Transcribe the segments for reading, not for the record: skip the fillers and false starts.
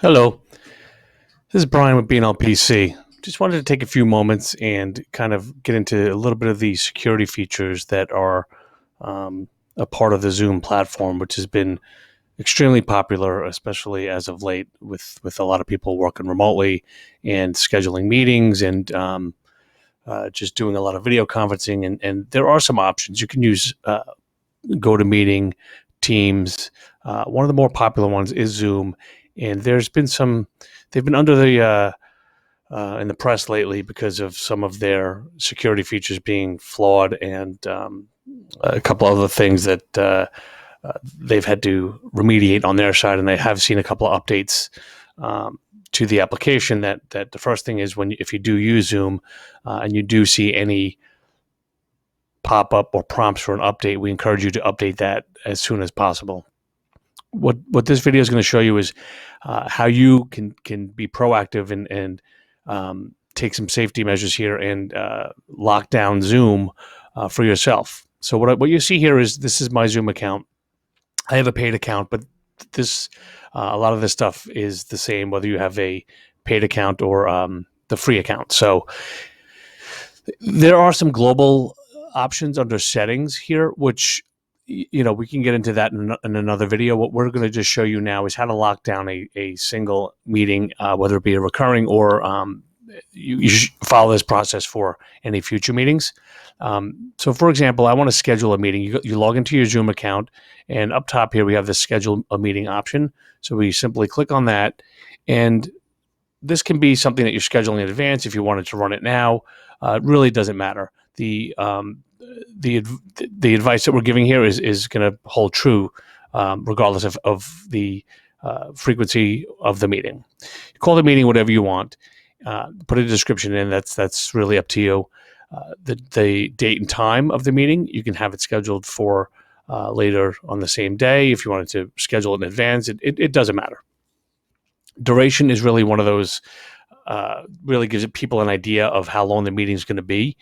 Hello, this is Brian with BNLPC. Just wanted to take a few moments and kind of get into a little bit of the security features that are um, a part of the Zoom platform, which has been extremely popular, especially as of late, with a lot of people working remotely and scheduling meetings and just doing a lot of video conferencing. And there are some options you can use. GoToMeeting, Teams. One of the more popular ones is Zoom, and there's been some. They've been under the in the press lately because of some of their security features being flawed and a couple other things that they've had to remediate on their side, and they have seen a couple of updates. To the application, that the first thing is if you do use Zoom and you do see any pop up or prompts for an update, we encourage you to update that as soon as possible. What this video is going to show you is how you can be proactive and take some safety measures here and lock down Zoom for yourself. So what you see here is this is my Zoom account. I have a paid account, but this a lot of this stuff is the same whether you have a paid account or the free account. So there are some global options under settings here, which we can get into that in another video. What we're going to just show you now is how to lock down a single meeting, whether it be a recurring or you should follow this process for any future meetings. So, for example, I want to schedule a meeting. You log into your Zoom account, and up top here we have the schedule a meeting option. So we simply click on that, and this can be something that you're scheduling in advance. If you wanted to run it now, it really doesn't matter. The advice that we're giving here is going to hold true regardless of the frequency of the meeting. You call the meeting whatever you want. Put a description in. That's really up to you. The date and time of the meeting, you can have it scheduled for later on the same day. If you wanted to schedule it in advance, it doesn't matter. Duration is really one of those. Really gives people an idea of how long the meeting is going to be.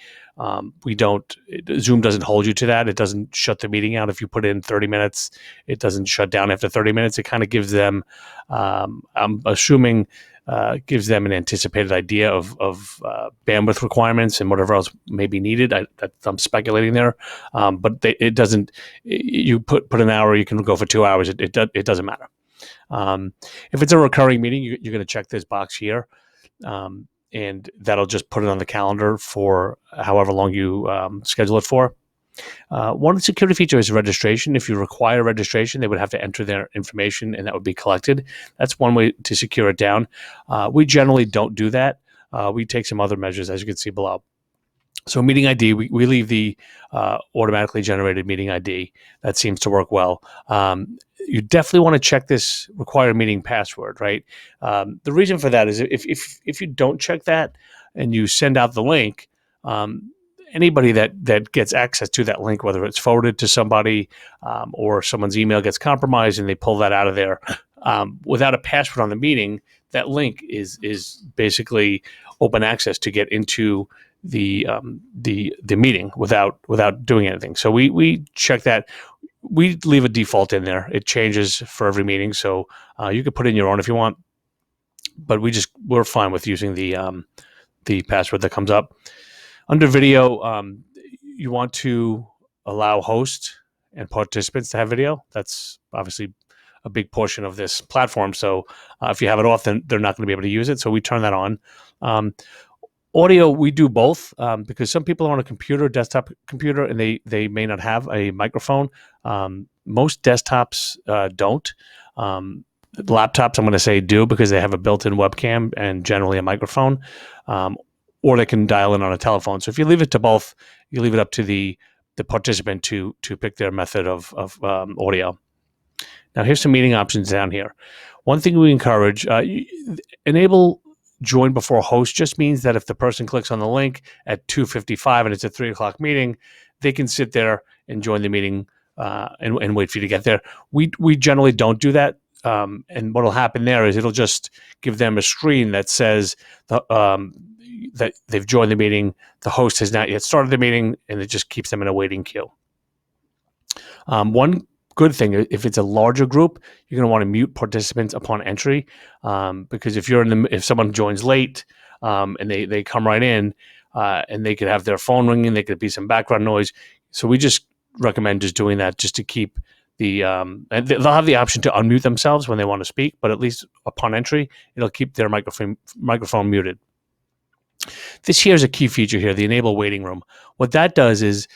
Zoom doesn't hold you to that. It doesn't shut the meeting out if you put in 30 minutes. It doesn't shut down after 30 minutes. It kind of gives them, I'm assuming, gives them an anticipated idea of bandwidth requirements and whatever else may be needed. I'm speculating there, but it doesn't. You put an hour, you can go for 2 hours. It doesn't matter. If it's a recurring meeting, you're going to check this box here. And that'll just put it on the calendar for however long you schedule it for. One security feature is registration. If you require registration, they would have to enter their information and that would be collected. That's one way to secure it down. We generally don't do that. We take some other measures, as you can see below. So meeting ID, we leave the automatically generated meeting ID. That seems to work well. You definitely want to check this required meeting password, right? The reason for that is if you don't check that and you send out the link, anybody that gets access to that link, whether it's forwarded to somebody or someone's email gets compromised and they pull that out of there without a password on the meeting, that link is basically open access to get into the meeting without doing anything. So we check that. We leave a default in there. It changes for every meeting, so you could put in your own if you want. But we're fine with using the password that comes up. Under video, you want to allow hosts and participants to have video. That's obviously a big portion of this platform. So if you have it off, then they're not going to be able to use it. So we turn that on. Audio, we do both because some people are on a computer, desktop computer, and they may not have a microphone. Most desktops don't. Laptops, I'm going to say, do because they have a built-in webcam and generally a microphone, or they can dial in on a telephone. So if you leave it to both, you leave it up to the participant to pick their method of audio. Now, here's some meeting options down here. One thing we encourage, enable join before host just means that if the person clicks on the link at 2:55 and it's a 3 o'clock meeting, they can sit there and join the meeting and wait for you to get there. We generally don't do that. And what will happen there is it'll just give them a screen that says that they've joined the meeting. The host has not yet started the meeting, and it just keeps them in a waiting queue. One good thing. If it's a larger group, you're going to want to mute participants upon entry, because if someone joins late, and they come right in, and they could have their phone ringing, there could be some background noise. So we just recommend just doing that, just to keep and they'll have the option to unmute themselves when they want to speak, but at least upon entry, it'll keep their microphone muted. This here is a key feature here, the enable waiting room. What that does is,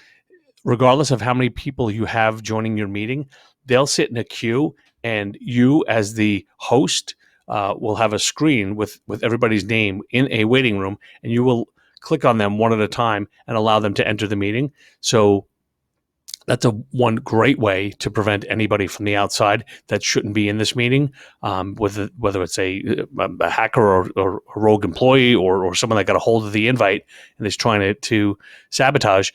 regardless of how many people you have joining your meeting, they'll sit in a queue, and you, as the host, will have a screen with everybody's name in a waiting room, and you will click on them one at a time and allow them to enter the meeting. So that's one great way to prevent anybody from the outside that shouldn't be in this meeting, whether it's a hacker or a rogue employee or someone that got a hold of the invite and is trying to sabotage.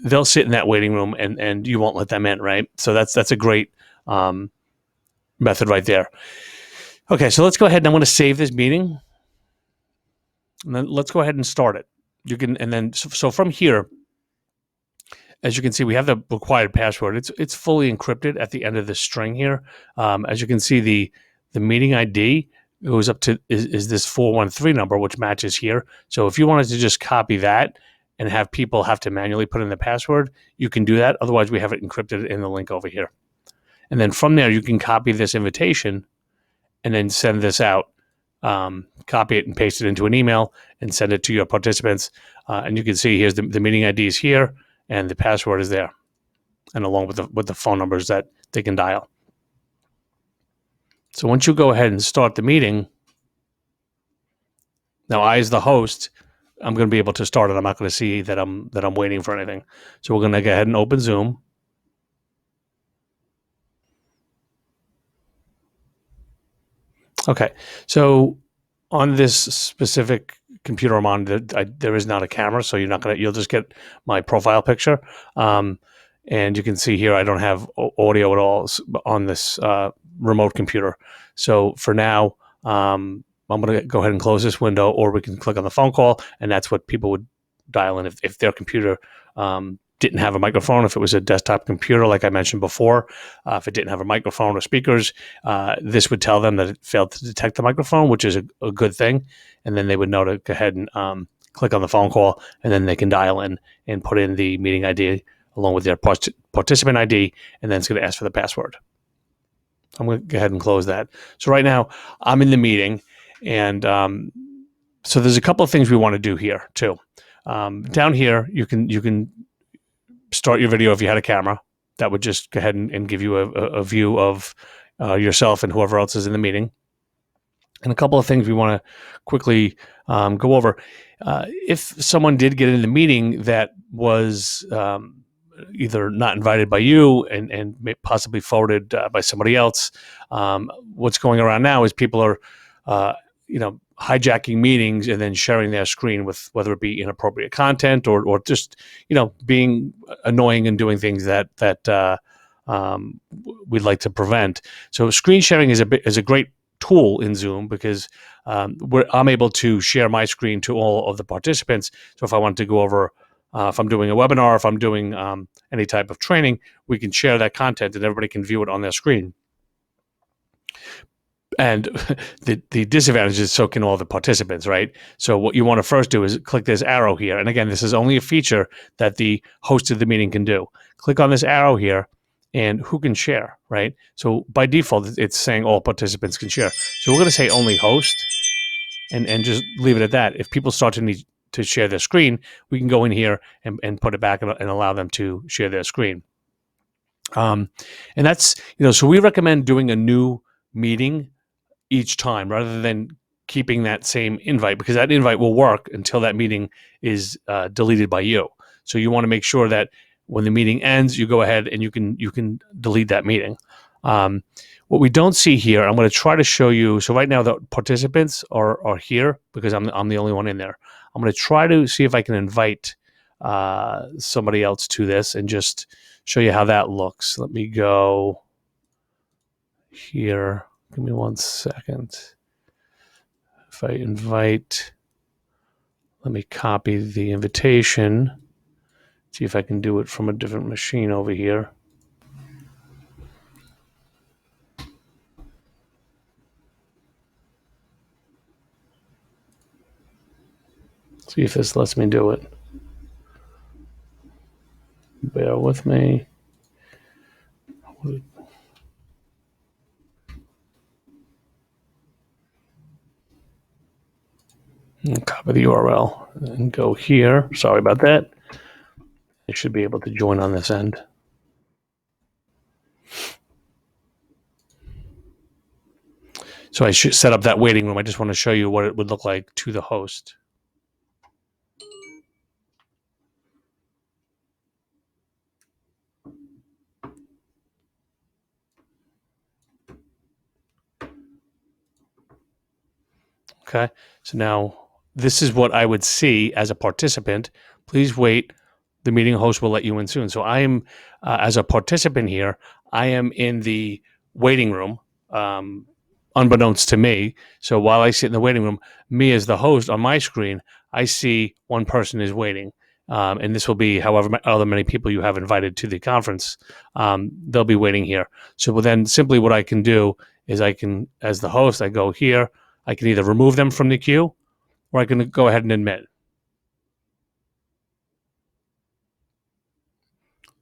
They'll sit in that waiting room, and you won't let them in, right? So that's a great method right there. Okay, so let's go ahead, and I'm going to save this meeting, and then let's go ahead and start it. So from here, as you can see, we have the required password. It's fully encrypted at the end of the string here. As you can see, the meeting ID goes up to is this 413 number, which matches here. So if you wanted to just copy that and have people have to manually put in the password, you can do that. Otherwise, we have it encrypted in the link over here. And then from there, you can copy this invitation and then send this out. Copy it and paste it into an email and send it to your participants. And you can see here's the meeting ID is here, and the password is there, and along with the phone numbers that they can dial. So once you go ahead and start the meeting, now I, as the host, I'm going to be able to start it. I'm not going to see that I'm waiting for anything. So we're going to go ahead and open Zoom. Okay, so on this specific computer I'm on, there is not a camera, so you'll just get my profile picture. And you can see here, I don't have audio at all on this remote computer. So for now, I'm going to go ahead and close this window, or we can click on the phone call, and that's what people would dial in if their computer didn't have a microphone. If it was a desktop computer, like I mentioned before, if it didn't have a microphone or speakers, this would tell them that it failed to detect the microphone, which is a good thing. And then they would know to go ahead and click on the phone call, and then they can dial in and put in the meeting ID along with their participant ID, and then it's going to ask for the password. I'm going to go ahead and close that. So right now, I'm in the meeting, and so there's a couple of things we want to do here too. Down here, you can start your video if you had a camera. That would just go ahead and give you a view of yourself and whoever else is in the meeting. And a couple of things we want to quickly go over. If someone did get in the meeting that was either not invited by you and possibly forwarded by somebody else, what's going around now is people are hijacking meetings and then sharing their screen with whether it be inappropriate content or just being annoying and doing things that we'd like to prevent. So screen sharing is a great tool in Zoom, because I'm able to share my screen to all of the participants. So if I want to go over, if I'm doing a webinar, if I'm doing any type of training, we can share that content and everybody can view it on their screen. And the disadvantage is so can all the participants, right? So what you want to first do is click this arrow here. And again, this is only a feature that the host of the meeting can do. Click on this arrow here, and who can share, right? So by default, it's saying all participants can share. So we're going to say only host and just leave it at that. If people start to need to share their screen, we can go in here and put it back and allow them to share their screen. And that's, so we recommend doing a new meeting each time rather than keeping that same invite, because that invite will work until that meeting is deleted by you. So you want to make sure that when the meeting ends, you go ahead and you can delete that meeting. What we don't see here, I'm going to try to show you. So right now the participants are here because I'm the only one in there. I'm going to try to see if I can invite somebody else to this and just show you how that looks. Let me go here. Give me 1 second. If I invite, let me copy the invitation. See if I can do it from a different machine over here. See if this lets me do it. Bear with me. Copy the URL and go here. Sorry about that. I should be able to join on this end. So I should set up that waiting room. I just want to show you what it would look like to the host. Okay, so now this is what I would see as a participant. Please wait. The meeting host will let you in soon. So I am, as a participant here, I am in the waiting room, unbeknownst to me. So while I sit in the waiting room, me as the host on my screen, I see one person is waiting. And this will be however other many people you have invited to the conference. They'll be waiting here. So then simply what I can do is I can, as the host, I go here. I can either remove them from the queue or I can go ahead and admit.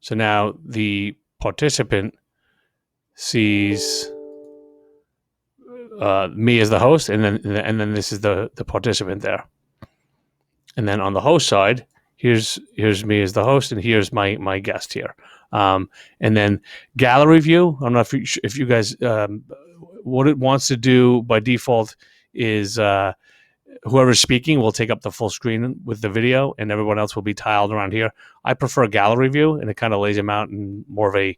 So now the participant sees me as the host, and then this is the participant there. And then on the host side, here's me as the host, and here's my guest here. And then gallery view. I don't know if you guys what it wants to do by default is whoever's speaking will take up the full screen with the video, and everyone else will be tiled around here. I prefer gallery view, and it kind of lays them out in more of a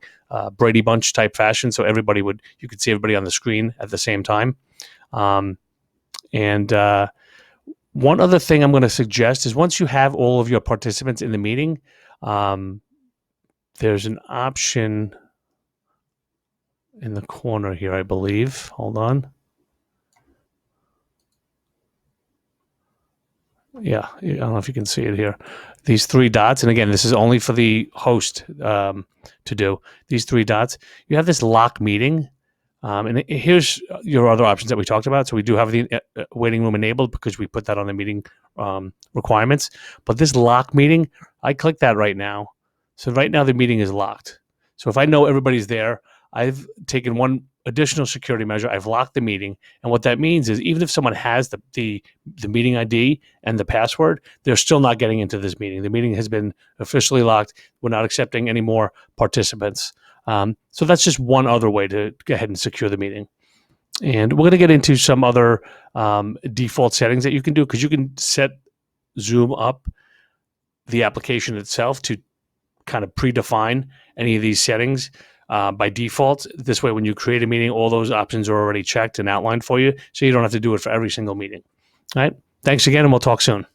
Brady Bunch type fashion, so you could see everybody on the screen at the same time. And one other thing I'm going to suggest is once you have all of your participants in the meeting, there's an option in the corner here, I believe. Hold on. Yeah, I don't know if you can see it here. These three dots, and again, this is only for the host to do. These three dots. You have this lock meeting, and here's your other options that we talked about. So we do have the waiting room enabled because we put that on the meeting requirements. But this lock meeting, I click that right now. So right now the meeting is locked. So if I know everybody's there, I've taken one additional security measure. I've locked the meeting, and what that means is even if someone has the meeting ID and the password, they're still not getting into this meeting. The meeting has been officially locked. We're not accepting any more participants. So that's just one other way to go ahead and secure the meeting. And we're going to get into some other default settings that you can do, because you can set Zoom up, the application itself, to kind of predefine any of these settings by default. This way, when you create a meeting, all those options are already checked and outlined for you, so you don't have to do it for every single meeting. All right. Thanks again, and we'll talk soon.